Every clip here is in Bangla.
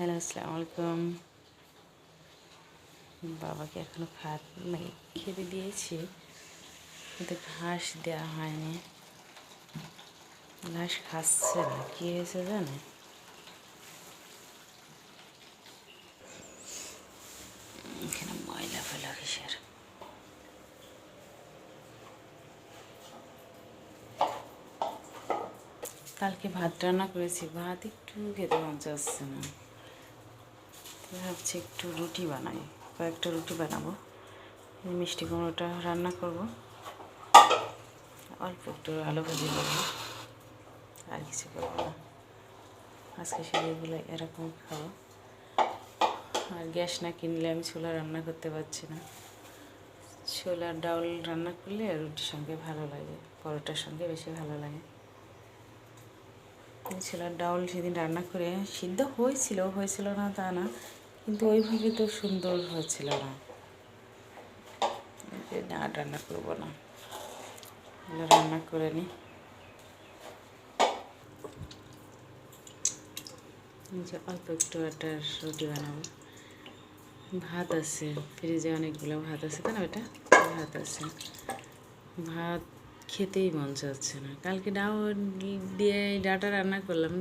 হ্যালো, আসসালামু আলাইকুম। বাবাকে এখনও খেতে দিয়েছি, কিন্তু ঘাস দেওয়া হয়নি। ঘাস খাচ্ছে না, কী হয়েছে জানে? এখানে ময়লা ফেলা কিসের? কালকে ভাত রান্না করেছি, ভাত একটু খেতে মন চাচ্ছে না। ভাবছি একটু রুটি বানাই, কয়েকটা রুটি বানাবো। মিষ্টি কুমড়োটা রান্না করব, অল্প একটু আলু ভাজি করবো, আর কিছু করবো না। আজকে সেগুলো এরকম খাবো। আর গ্যাস না কিনলে আমি ছোলা রান্না করতে পারছি না। ছোলার ডাউল রান্না করলে রুটির সঙ্গে ভালো লাগে, পরোটার সঙ্গে বেশি ভালো লাগে। ছোলার ডাউল সেদিন রান্না করে সিদ্ধ হয়েছিল না তা না, কিন্তু ওইভাবে তো সুন্দর হচ্ছিল না। আর রান্না করবো না, রান্না করে নিই। যে অল্প একটু একটা রুটি বানাবো। ভাত আছে ফ্রিজে, অনেকগুলো ভাত আছে, তাই না বেটা? ভাত আছে, ভাত খেতেই মন চাচ্ছে না। কালকে দিয়ে ডাটা রান্না করলাম,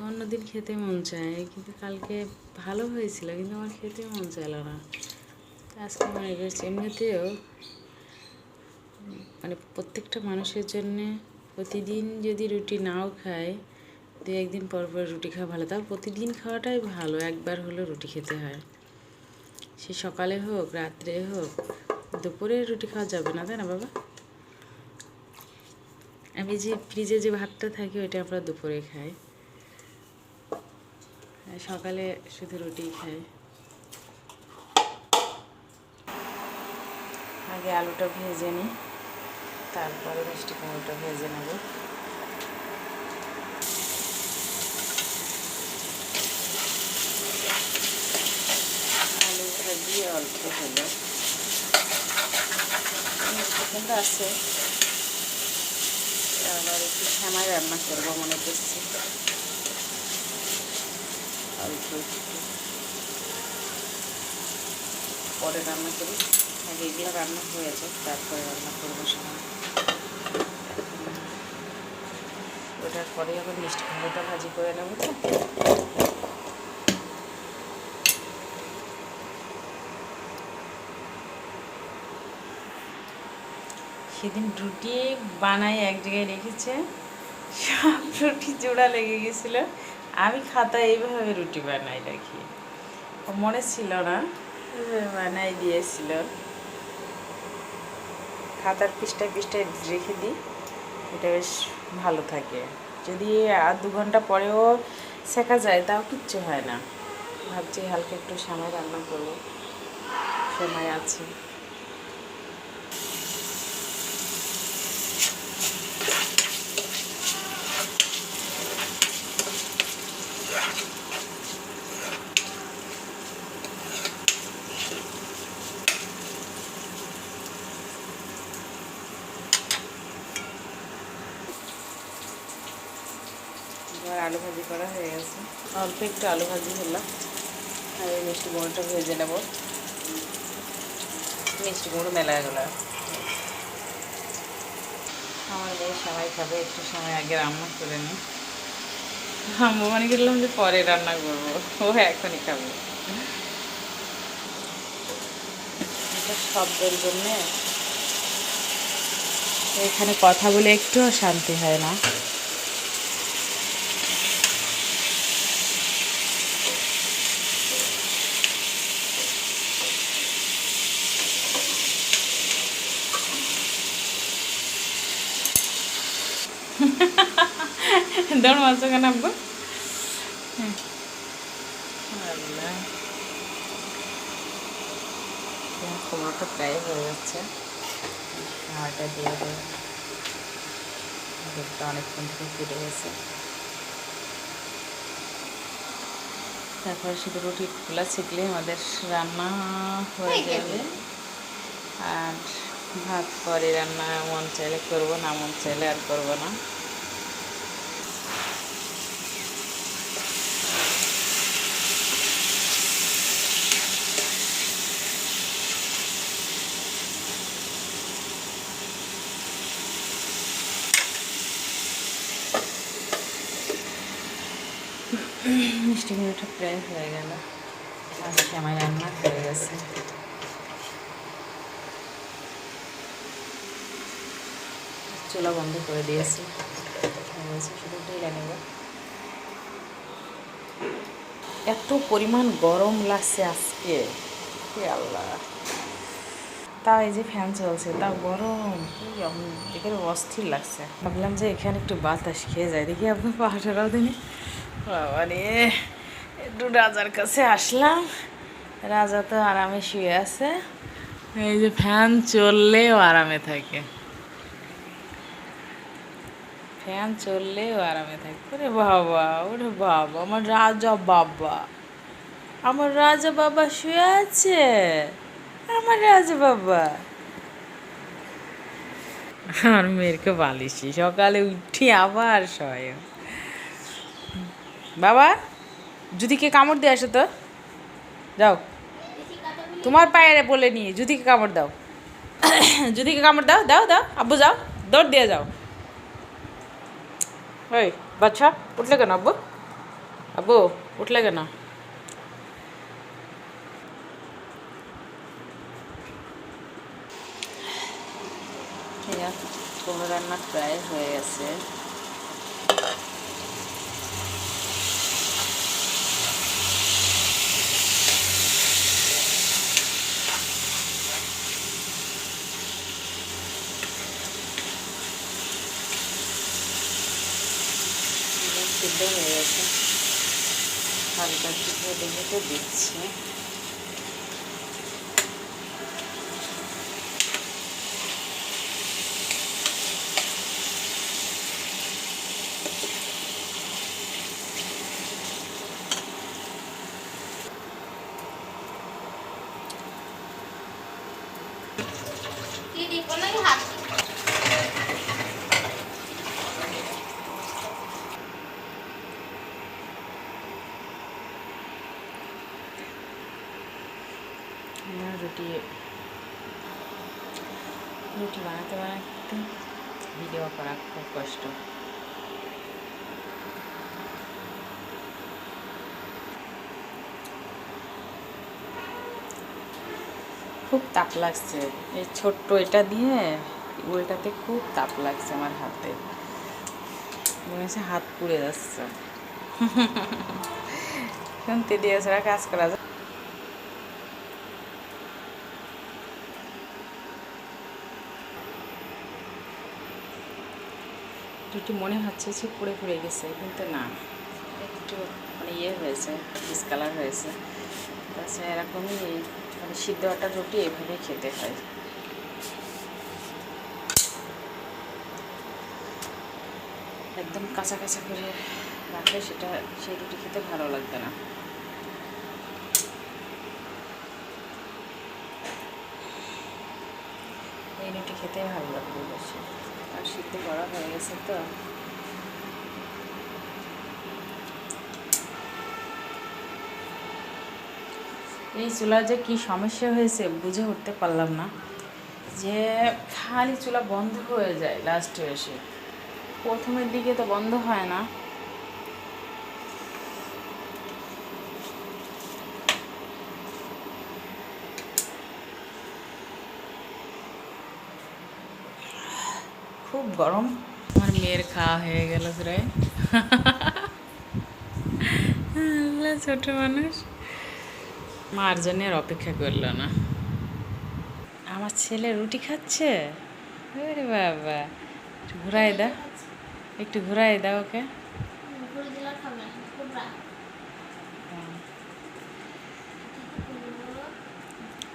অন্যদিন খেতে মন চায়, কিন্তু কালকে ভালো হয়েছিল, কিন্তু আমার খেতে মন চাইল না। আজকে মনে করছি এমনিতেও প্রত্যেকটা মানুষের জন্যে প্রতিদিন যদি রুটি নাও খায়, দু একদিন পর পর রুটি খাওয়া ভালো। তাও প্রতিদিন খাওয়াটাই ভালো, একবার হলেও রুটি খেতে হয়। সে সকালে হোক, রাত্রে হোক, দুপুরে রুটি খাওয়া যাবে না, তাই না বাবা? আমি যে ফ্রিজে যে ভাতটা থাকে ওইটা আমরা দুপুরে খাই, সকালে শুধু রুটিই খাই। আগে আলুটা ভেজে নিই, তারপরে মিষ্টি কুমড়োটা ভেজে নেব। আলু ভাজিয়ে অল্প হলো, মিষ্টি কুমড়ো আছে, আবার একটু শ্যামাই রান্না করবো মনে করছি, অল্প একটু পরে রান্না করি। আগে এগুলো রান্না হয়ে যায়, তারপরে রান্না করবো সময়। ওটার পরে আবার মিষ্টি কুমড়োটা ভাজি করে নেবো। তো সেদিন রুটি বানাই এক জায়গায় রেখেছে, সব রুটি জোড়া লেগে গেছিলো। আমি খাতায় এইভাবে রুটি বানাই রাখি, মনে ছিল না, বানাই দিয়েছিল। খাতার পৃষ্ঠায় পৃষ্ঠায় রেখে দিই, এটা বেশ ভালো থাকে। যদি আর 2 ঘন্টা পরেও শেখা যায় তাও কিচ্ছু হয় না। ভাবছি হালকা একটু সামনে রান্না করবো, সময় আছে। এবার আলু ভাজি করা হয়ে গেছে, অল্প একটু আলু ভাজি হলাম। আর এই মিষ্টি কুমড়োটা ভেজে নেব। মিষ্টি কুমড়ো মেলা গেলো, আমার মেয়ে সবাই খাবে, একটু সময় আগে রান্না করে নিই। আমি মনে করলাম যে পরে রান্না করবো, ও এখনই খাবে। এটা শব্দের জন্যে এখানে কথা বলে একটুও শান্তি হয় না। দৌড় মারছো কেন আব্বু? কুমড়োটা প্রায় হয়ে যাচ্ছে, খাওয়াটা দিয়ে দেবো। দুধটা অনেকক্ষণ থেকে ফিরে গেছে। তারপরে শুধু রুটি খোলা ছিকলে আমাদের রান্না হয়ে যাবে। আর ভাত পরে রান্না মন চাইলে করবো, না মন চাইলে আর করবো না। মিষ্টি কুমড়োটা প্রায় হয়ে গেল, আজকে আমার রান্না হয়ে গেছে। চুলা বন্ধ করে দিয়েছি, শুধু ঢেলে নেব। এত পরিমাণ গরম লাগছে আজকে, হে আল্লাহ। তাও এই যে ফ্যান চলছে, তাও গরম, এখানে অস্থির লাগছে। ভাবলাম যে এখানে একটু বাতাস খেয়ে যায়, দেখি আপনার পাহাড়টাও দিনে। মানে একটু রাজার কাছে আসলাম, রাজা তো আরামে শুয়ে আছে, এই যে ফ্যান চললেও আরামে থাকে, ফ্যান চললেও আরামে থাকে। ওরে বাবা, ওরে বাবা, আমার রাজা বাবা, আমার রাজা বাবা শুয়ে আছে, আমার রাজা বাবা। আমার মেয়েরকে বালিশি, সকালে উঠি আবার শয়। বাবা যুদিকে কামড় দিয়ে আসো তো, যাও তোমার পায়ে বলে নিয়ে যুদিকে কামড় দাও, যুদিকে কামড় দাও, দাও দাও, আব্বু যাও, দৌড় দিয়ে যাও। ওই বাচ্চা উঠলে কেন আব্বু, আব্বু উঠলে কেন? কুমড়ো রান্না প্রায় হয়ে গেছে। সিদ্ধ হয়ে গেছে, হালকা সিদ্ধ দেখে তো দিচ্ছি। রুটি বানাতে বানাতে ভিডিও করা খুব কষ্ট। খুব তাপ লাগছে, এই ছোট্ট এটা দিয়ে উল্টাতে খুব তাপ লাগছে আমার হাতে, মনে হচ্ছে হাত পুড়ে যাচ্ছে। শুনতে দিয়েছে কাজ করা যায়। রুটি মনে হচ্ছে যে পুড়ে পুড়ে গেছে, কিন্তু না, একটু মানে ইয়ে হয়েছে, ডিসকালার হয়েছে। তাছাড়া এরকমই মানে সিদ্ধ আটার রুটি এভাবেই খেতে হয়। একদম কাঁচা কাঁচা করে রাখলে সেই রুটি খেতে ভালো লাগবে না। এই রুটি খেতে ভালো লাগবে বেশি, আর সিদ্ধ করা হয়ে গেছে তো। এই চুলা যে কি সমস্যা হয়েছে বুঝে উঠতে পারলাম না, যে খালি চুলা বন্ধ হয়ে যায় লাস্টে এসে, প্রথমের দিকে তো বন্ধ হয় না। খুব গরম। আমার মেয়ের খাওয়া হয়ে গেল প্রায়, ছোট মানুষ মার জন্য আর অপেক্ষা করলো না। আমার ছেলে রুটি খাচ্ছে, আরে বাবা, একটু ঘুরাই দাও, একটু ঘুরাই দাও ওকে।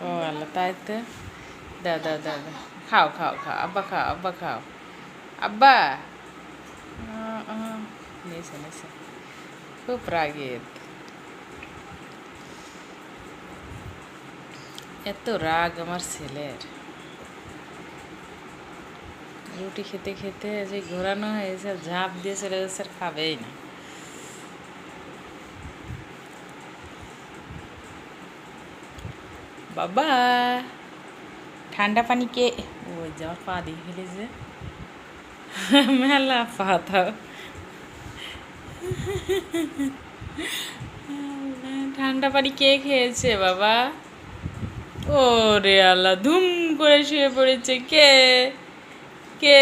ও আল্লাহ, তাই তো, দাও দাও দাও দাও, খাও খাও খাও, আব্বা খাও, আব্বা খাও, আব্বা। নিয়েছে নিয়েছে, খুব রাগের, এত রাগ আমার ছেলের। রুটি খেতে খেতে যে ঘোরানো হয়েছে, ঝাঁপ দিয়ে চলে যাচ্ছে, আর খাবেই না। বাবা ঠান্ডা পানি কে, ওই যাওয়ার পা দিয়ে ফেলেছে, মেলা পা তাও। ঠান্ডা পানি কে খেয়েছে বাবা? ওরে আল্লাহ, ধুম করে শুয়ে পড়েছে। কে কে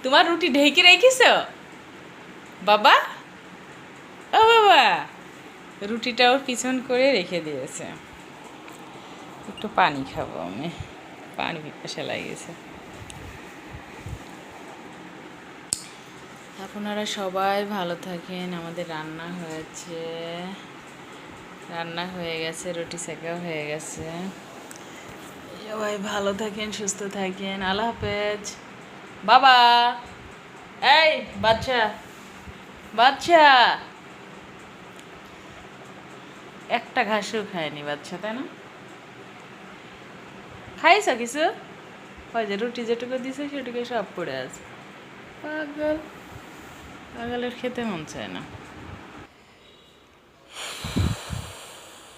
তোমার রুটি ঢেকে রেখেছ বাবা? ও বাবা, রুটিটাও পিছন করে রেখে দিয়েছে। একটু পানি খাবো আমি, পানি পিপাসা লাগিয়েছে। আপনারা সবাই ভালো থাকেন। আমাদের রান্না হয়েছে, রান্না হয়ে গেছে, রুটি সেকাও হয়ে গেছে। সবাই ভালো থাকেন, সুস্থ থাকেন। আল্লাহ হাফেজ বাবা। এই বাচ্চা, বাচ্চা একটা ঘাসও খায়নি বাচ্চা, তাই না? খাইছ কিছু? ওই যে রুটি যেটুকু দিছে সেটুকু সব পড়ে আছে। পাগল, পাগলের খেতে মন চায় না।